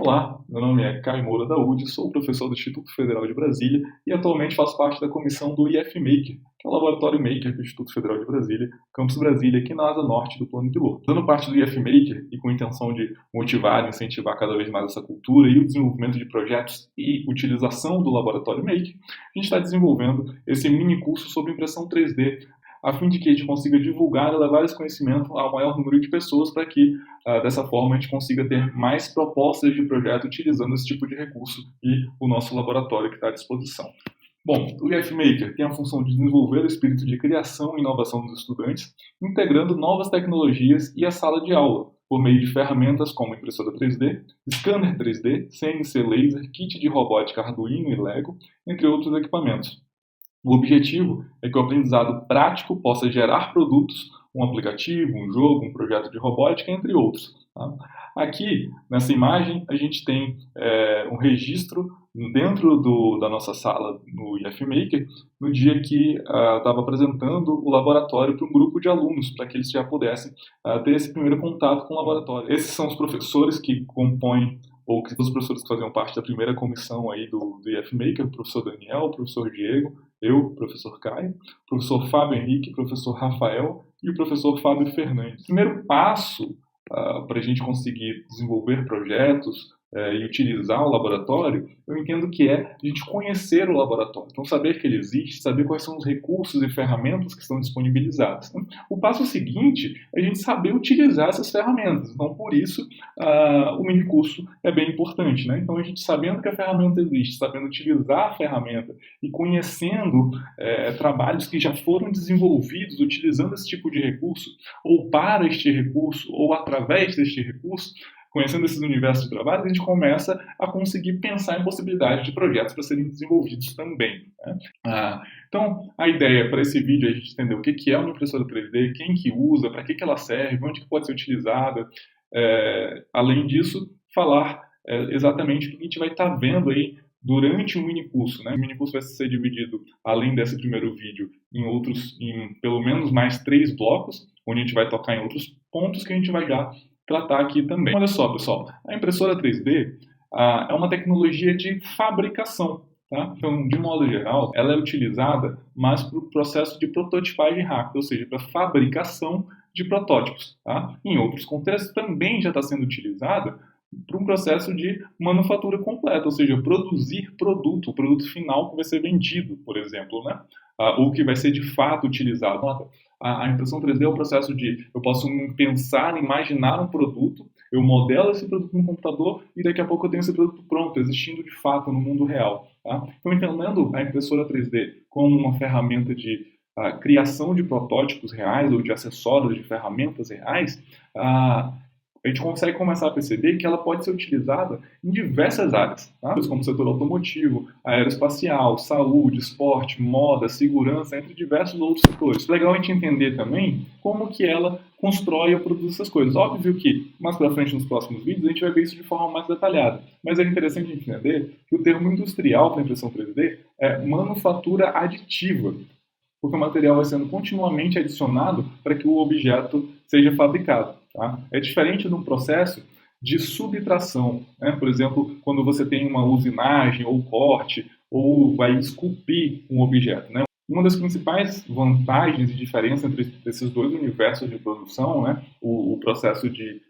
Olá, meu nome é Caio Moura Daúde, sou professor do Instituto Federal de Brasília e atualmente faço parte da comissão do IFMaker, que é o laboratório Maker do Instituto Federal de Brasília, Campus Brasília, aqui na asa norte do Plano Piloto. Dando parte do IFMaker e com a intenção de motivar e incentivar cada vez mais essa cultura e o desenvolvimento de projetos e utilização do laboratório Maker, a gente está desenvolvendo esse mini curso sobre impressão 3D, a fim de que a gente consiga divulgar e levar esse conhecimento ao maior número de pessoas para que, dessa forma, a gente consiga ter mais propostas de projeto utilizando esse tipo de recurso e o nosso laboratório que está à disposição. Bom, o IFMaker tem a função de desenvolver o espírito de criação e inovação dos estudantes, integrando novas tecnologias e a sala de aula, por meio de ferramentas como impressora 3D, scanner 3D, CNC laser, kit de robótica Arduino e Lego, entre outros equipamentos. O objetivo é que o aprendizado prático possa gerar produtos, um aplicativo, um jogo, um projeto de robótica, entre outros. Tá? Aqui, nessa imagem, a gente tem um registro dentro da nossa sala no IFMaker, no dia que estava apresentando o laboratório para um grupo de alunos, para que eles já pudessem ter esse primeiro contato com o laboratório. Esses são os professores que compõem ou que os professores que faziam parte da primeira comissão aí do IFMaker, o professor Daniel, o professor Diego, eu, professor Caio, o professor Fábio Henrique, o professor Rafael e o professor Fábio Fernandes. O primeiro passo para a gente conseguir desenvolver projetos e utilizar o laboratório, eu entendo que é a gente conhecer o laboratório. Então, saber que ele existe, saber quais são os recursos e ferramentas que estão disponibilizados. O passo seguinte é a gente saber utilizar essas ferramentas. Então, por isso, o minicurso é bem importante. Né? Então, a gente sabendo que a ferramenta existe, sabendo utilizar a ferramenta e conhecendo trabalhos que já foram desenvolvidos utilizando esse tipo de recurso, ou para este recurso, ou através deste recurso, conhecendo esses universos de trabalho, a gente começa a conseguir pensar em possibilidades de projetos para serem desenvolvidos também. Né? Então, a ideia para esse vídeo é a gente entender o que é uma impressora 3D, quem que usa, para que ela serve, onde que pode ser utilizada. Além disso, falar exatamente o que a gente vai estar vendo aí durante o minicurso. Né? O minicurso vai ser dividido, além desse primeiro vídeo, em pelo menos mais 3 blocos, onde a gente vai tocar em outros pontos que a gente vai já tratar aqui também. Olha só, pessoal, a impressora 3D é uma tecnologia de fabricação. Tá? Então, de modo geral, ela é utilizada mais para o processo de prototipagem rápida, ou seja, para fabricação de protótipos. Tá? Em outros contextos, também já está sendo utilizada para um processo de manufatura completa, ou seja, produzir o produto final que vai ser vendido, por exemplo, né? Ou que vai ser de fato utilizado. A impressão 3D é o processo de eu posso pensar, imaginar um produto, eu modelo esse produto no computador e daqui a pouco eu tenho esse produto pronto, existindo de fato no mundo real. Tá? Então, entendendo a impressora 3D como uma ferramenta de criação de protótipos reais ou de acessórios de ferramentas reais, a gente consegue começar a perceber que ela pode ser utilizada em diversas áreas, tá? Como o setor automotivo, aeroespacial, saúde, esporte, moda, segurança, entre diversos outros setores. Legal a gente entender também como que ela constrói ou produz essas coisas. Óbvio que, mais para frente nos próximos vídeos, a gente vai ver isso de forma mais detalhada. Mas é interessante a gente entender que o termo industrial para impressão 3D é manufatura aditiva, porque o material vai sendo continuamente adicionado para que o objeto seja fabricado. Tá? É diferente de um processo de subtração, né? Por exemplo, quando você tem uma usinagem ou corte, ou vai esculpir um objeto. Né? Uma das principais vantagens e diferenças entre esses dois universos de produção, né? O processo de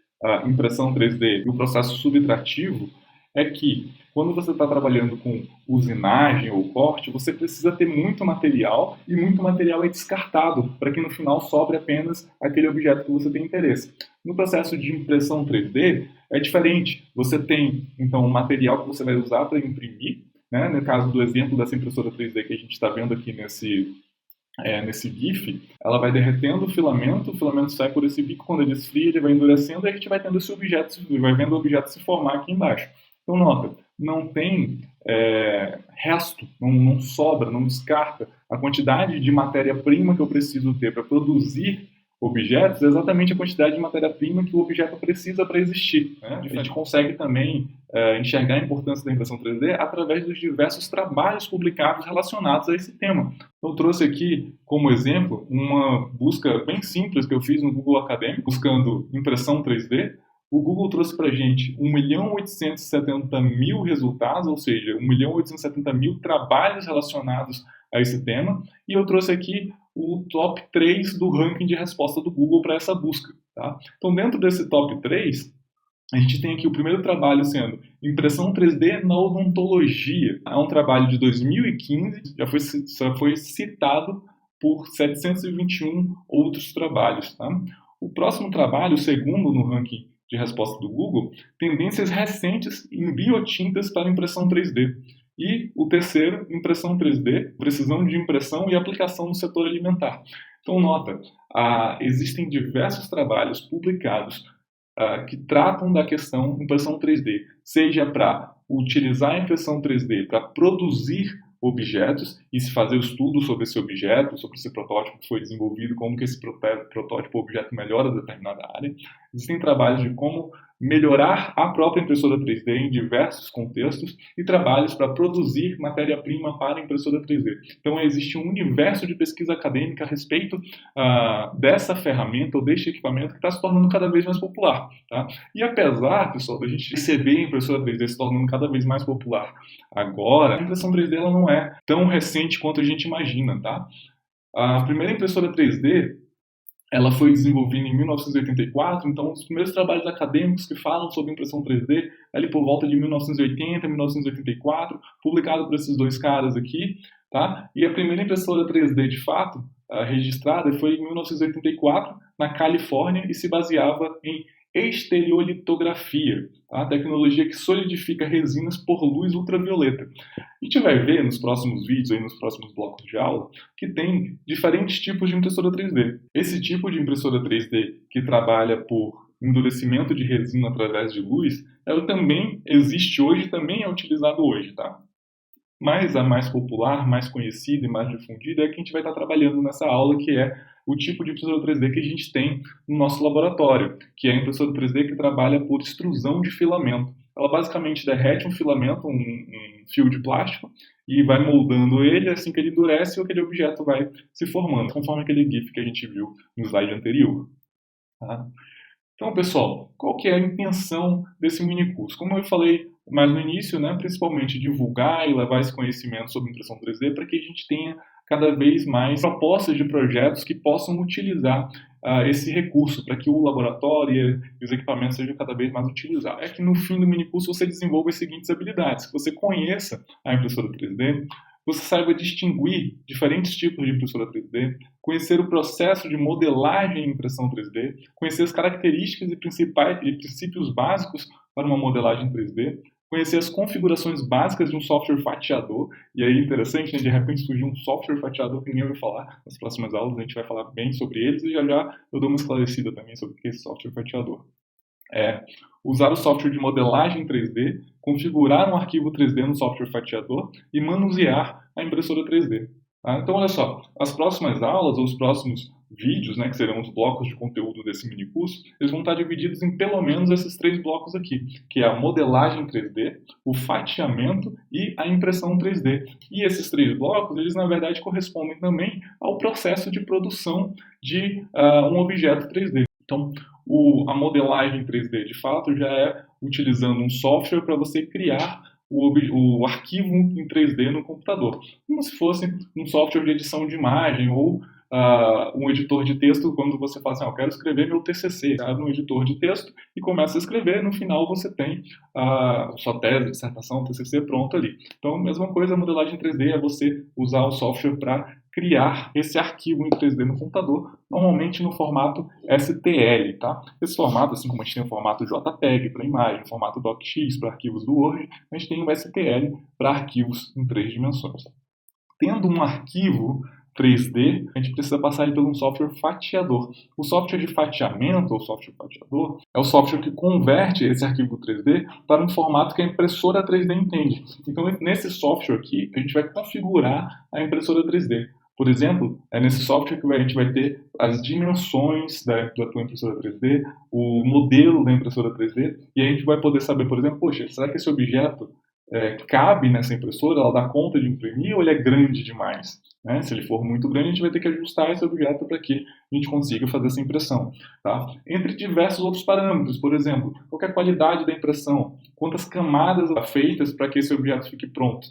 impressão 3D e o processo subtrativo, é que quando você está trabalhando com usinagem ou corte, você precisa ter muito material e muito material é descartado para que no final sobre apenas aquele objeto que você tem interesse. No processo de impressão 3D é diferente. Você tem então um material que você vai usar para imprimir, né? No caso do exemplo dessa impressora 3D que a gente está vendo aqui nesse GIF, ela vai derretendo o filamento sai por esse bico, quando ele esfria, ele vai endurecendo e a gente vai tendo esse objeto, vai vendo o objeto se formar aqui embaixo. Então, nota, não tem resto, não sobra, não descarta. A quantidade de matéria-prima que eu preciso ter para produzir objetos é exatamente a quantidade de matéria-prima que o objeto precisa para existir. Né? A gente consegue também enxergar a importância da impressão 3D através dos diversos trabalhos publicados relacionados a esse tema. Eu trouxe aqui, como exemplo, uma busca bem simples que eu fiz no Google Acadêmico, buscando impressão 3D, O Google trouxe para a gente 1.870.000 resultados, ou seja, 1.870.000 trabalhos relacionados a esse tema, e eu trouxe aqui o top 3 do ranking de resposta do Google para essa busca. Tá? Então, dentro desse top 3, a gente tem aqui o primeiro trabalho sendo impressão 3D na odontologia. É um trabalho de 2015, já foi citado por 721 outros trabalhos. Tá? O próximo trabalho, o segundo no ranking de resposta do Google, tendências recentes em biotintas para impressão 3D. E o terceiro, impressão 3D, precisão de impressão e aplicação no setor alimentar. Então, nota, existem diversos trabalhos publicados que tratam da questão impressão 3D, seja para utilizar a impressão 3D para produzir objetos e se fazer estudo sobre esse objeto, sobre esse protótipo que foi desenvolvido, como que esse protótipo objeto melhora determinada área. Existem trabalhos de como melhorar a própria impressora 3D em diversos contextos e trabalhos para produzir matéria-prima para a impressora 3D. Então, existe um universo de pesquisa acadêmica a respeito dessa ferramenta ou deste equipamento que está se tornando cada vez mais popular. Tá? E apesar, pessoal, da gente perceber a impressora 3D se tornando cada vez mais popular agora, a impressão 3D ela não é tão recente quanto a gente imagina. Tá? A primeira impressora 3D ela foi desenvolvida em 1984, então os primeiros trabalhos acadêmicos que falam sobre impressão 3D, ali por volta de 1980 e 1984, publicado por esses dois caras aqui, tá? E a primeira impressora 3D, de fato, registrada foi em 1984, na Califórnia, e se baseava em estereolitografia, tá? A tecnologia que solidifica resinas por luz ultravioleta. A gente vai ver nos próximos vídeos, aí nos próximos blocos de aula, que tem diferentes tipos de impressora 3D. Esse tipo de impressora 3D que trabalha por endurecimento de resina através de luz, ela também existe hoje, também é utilizado hoje, tá? Mas a mais popular, mais conhecida e mais difundida é a que a gente vai estar trabalhando nessa aula, que é o tipo de impressora 3D que a gente tem no nosso laboratório, que é a impressora 3D que trabalha por extrusão de filamento. Ela basicamente derrete um filamento, um fio de plástico, e vai moldando ele, assim que ele endurece, aquele objeto vai se formando, conforme aquele GIF que a gente viu no slide anterior. Tá? Então, pessoal, qual que é a intenção desse minicurso? Como eu falei mais no início, né, principalmente divulgar e levar esse conhecimento sobre impressão 3D para que a gente tenha cada vez mais propostas de projetos que possam utilizar esse recurso para que o laboratório e os equipamentos sejam cada vez mais utilizados. É que no fim do minicurso você desenvolva as seguintes habilidades, que você conheça a impressora 3D, você saiba distinguir diferentes tipos de impressora 3D, conhecer o processo de modelagem em impressão 3D, conhecer as características e princípios básicos para uma modelagem 3D, conhecer as configurações básicas de um software fatiador, e aí interessante, né, de repente surgiu um software fatiador que ninguém vai falar. Nas próximas aulas a gente vai falar bem sobre eles e já eu dou uma esclarecida também sobre o que é esse software fatiador. Usar o software de modelagem 3D, configurar um arquivo 3D no software fatiador e manusear a impressora 3D. Tá? Então, olha só, as próximas aulas ou os próximos vídeos, né, que serão os blocos de conteúdo desse minicurso, eles vão estar divididos em pelo menos esses 3 blocos aqui, que é a modelagem 3D, o fatiamento e a impressão 3D. E esses 3 blocos, eles na verdade correspondem também ao processo de produção de um objeto 3D. Então, a modelagem 3D, de fato, já é utilizando um software para você criar o arquivo em 3D no computador, como se fosse um software de edição de imagem ou um editor de texto, quando você fala assim, eu quero escrever meu TCC, abre um editor de texto e começa a escrever, no final você tem sua tese, dissertação, TCC pronto ali. Então, a mesma coisa, a modelagem 3D é você usar o software para criar esse arquivo em 3D no computador, normalmente no formato STL, tá? Esse formato, assim como a gente tem o formato JPEG para imagem, o formato DocX para arquivos do Word, a gente tem o STL para arquivos em 3 dimensões. Tendo um arquivo 3D, a gente precisa passar ele por um software fatiador. O software de fatiamento, ou software fatiador, é o software que converte esse arquivo 3D para um formato que a impressora 3D entende. Então, nesse software aqui, a gente vai configurar a impressora 3D. Por exemplo, é nesse software que a gente vai ter as dimensões da tua impressora 3D, o modelo da impressora 3D, e a gente vai poder saber, por exemplo, poxa, será que esse objeto cabe nessa impressora, ela dá conta de imprimir ou ele é grande demais? Né? Se ele for muito grande, a gente vai ter que ajustar esse objeto para que a gente consiga fazer essa impressão. Tá? Entre diversos outros parâmetros, por exemplo, qual é a qualidade da impressão, quantas camadas feitas para que esse objeto fique pronto,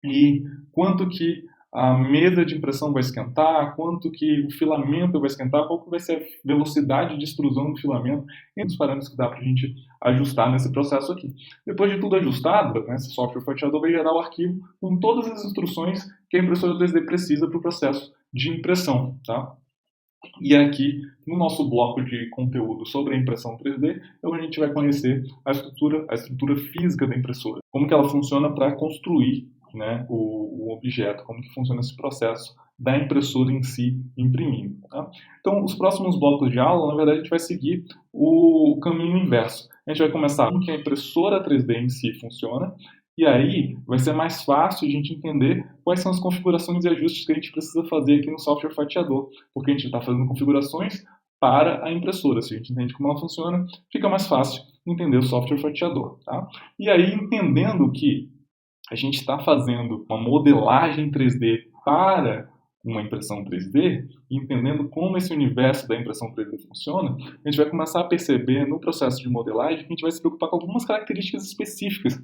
e quanto que a mesa de impressão vai esquentar, quanto que o filamento vai esquentar, qual que vai ser a velocidade de extrusão do filamento, entre os parâmetros que dá para a gente ajustar nesse processo aqui. Depois de tudo ajustado, né, esse software fatiador vai gerar o arquivo com todas as instruções que a impressora 3D precisa para o processo de impressão. Tá? E aqui, no nosso bloco de conteúdo sobre a impressão 3D, é onde a gente vai conhecer a estrutura física da impressora, como que ela funciona para construir, né, o objeto, como que funciona esse processo da impressora em si imprimindo. Tá? Então, os próximos blocos de aula, na verdade, a gente vai seguir o caminho inverso. A gente vai começar com que a impressora 3D em si funciona, e aí vai ser mais fácil a gente entender quais são as configurações e ajustes que a gente precisa fazer aqui no software fatiador, porque a gente está fazendo configurações para a impressora. Se a gente entende como ela funciona, fica mais fácil entender o software fatiador. Tá? E aí, entendendo que a gente está fazendo uma modelagem 3D para uma impressão 3D, entendendo como esse universo da impressão 3D funciona, a gente vai começar a perceber no processo de modelagem que a gente vai se preocupar com algumas características específicas,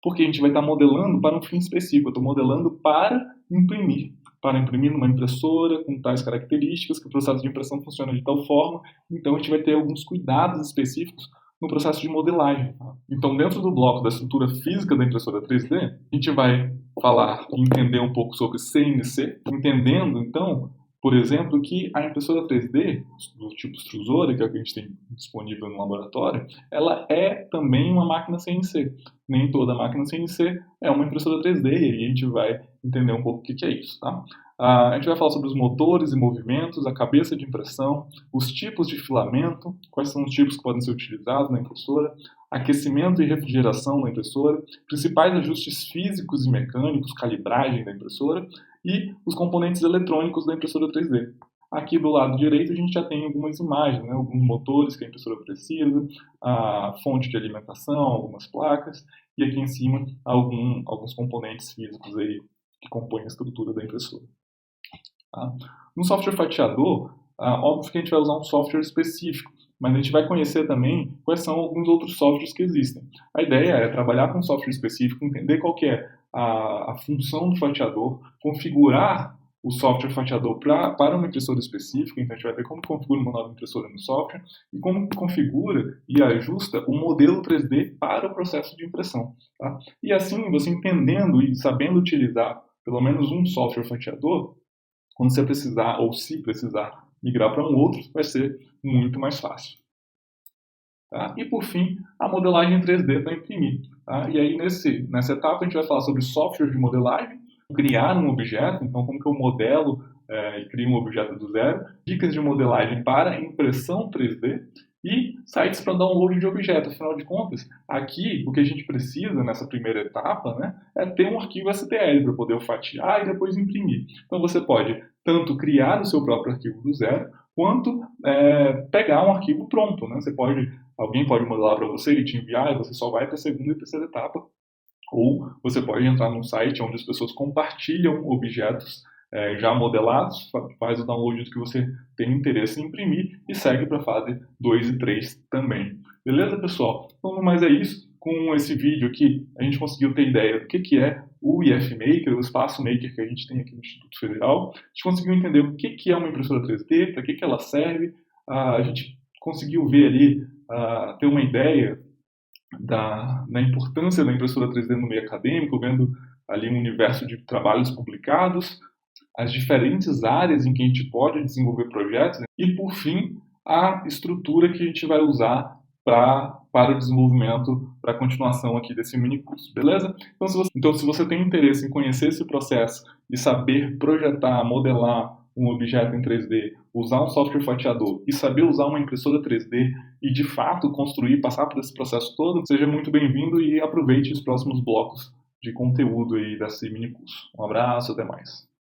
porque a gente vai estar modelando para um fim específico. Eu estou modelando para imprimir numa impressora com tais características, que o processo de impressão funciona de tal forma, então a gente vai ter alguns cuidados específicos no processo de modelagem. Tá? Então, dentro do bloco da estrutura física da impressora 3D, a gente vai falar e entender um pouco sobre CNC, entendendo, então, por exemplo, que a impressora 3D, do tipo extrusora, que é o que a gente tem disponível no laboratório, ela é também uma máquina CNC. Nem toda máquina CNC é uma impressora 3D, e aí a gente vai entender um pouco o que é isso. Tá? A gente vai falar sobre os motores e movimentos, a cabeça de impressão, os tipos de filamento, quais são os tipos que podem ser utilizados na impressora, aquecimento e refrigeração da impressora, principais ajustes físicos e mecânicos, calibragem da impressora e os componentes eletrônicos da impressora 3D. Aqui do lado direito a gente já tem algumas imagens, né, alguns motores que a impressora precisa, a fonte de alimentação, algumas placas, e aqui em cima alguns componentes físicos aí que compõem a estrutura da impressora. Tá? No software fatiador, óbvio que a gente vai usar um software específico, mas a gente vai conhecer também quais são alguns outros softwares que existem. A ideia é trabalhar com um software específico, entender qual que é a função do fatiador, configurar o software fatiador para uma impressora específica, então a gente vai ver como configura uma nova impressora no software e como configura e ajusta o modelo 3D para o processo de impressão. Tá? E assim, você entendendo e sabendo utilizar pelo menos um software fatiador, quando você precisar, ou se precisar, migrar para um outro, vai ser muito mais fácil. Tá? E por fim, a modelagem 3D para imprimir. Tá? E aí nessa etapa a gente vai falar sobre software de modelagem, criar um objeto, então como que eu modelo e crio um objeto do zero, dicas de modelagem para impressão 3D e sites para download de objeto. Afinal de contas, aqui o que a gente precisa nessa primeira etapa, né, é ter um arquivo STL para poder fatiar e depois imprimir. Então você pode tanto criar o seu próprio arquivo do zero, quanto pegar um arquivo pronto. Né? Alguém pode modelar para você e te enviar, e você só vai para a segunda e terceira etapa. Ou você pode entrar num site onde as pessoas compartilham objetos já modelados, faz o download do que você tem interesse em imprimir e segue para a fase 2 e 3 também. Beleza, pessoal? Então, mas é isso. Com esse vídeo aqui, a gente conseguiu ter ideia do que é o IF Maker, o espaço Maker que a gente tem aqui no Instituto Federal. A gente conseguiu entender o que é uma impressora 3D, para que ela serve. A gente conseguiu ver ali, ter uma ideia da importância da impressora 3D no meio acadêmico, vendo ali um universo de trabalhos publicados, as diferentes áreas em que a gente pode desenvolver projetos e, por fim, a estrutura que a gente vai usar para o desenvolvimento, para a continuação aqui desse mini curso, beleza? Então, se você tem interesse em conhecer esse processo e saber projetar, modelar um objeto em 3D, usar um software fatiador e saber usar uma impressora 3D e, de fato, construir, passar por esse processo todo, seja muito bem-vindo e aproveite os próximos blocos de conteúdo aí desse mini curso. Um abraço, até mais.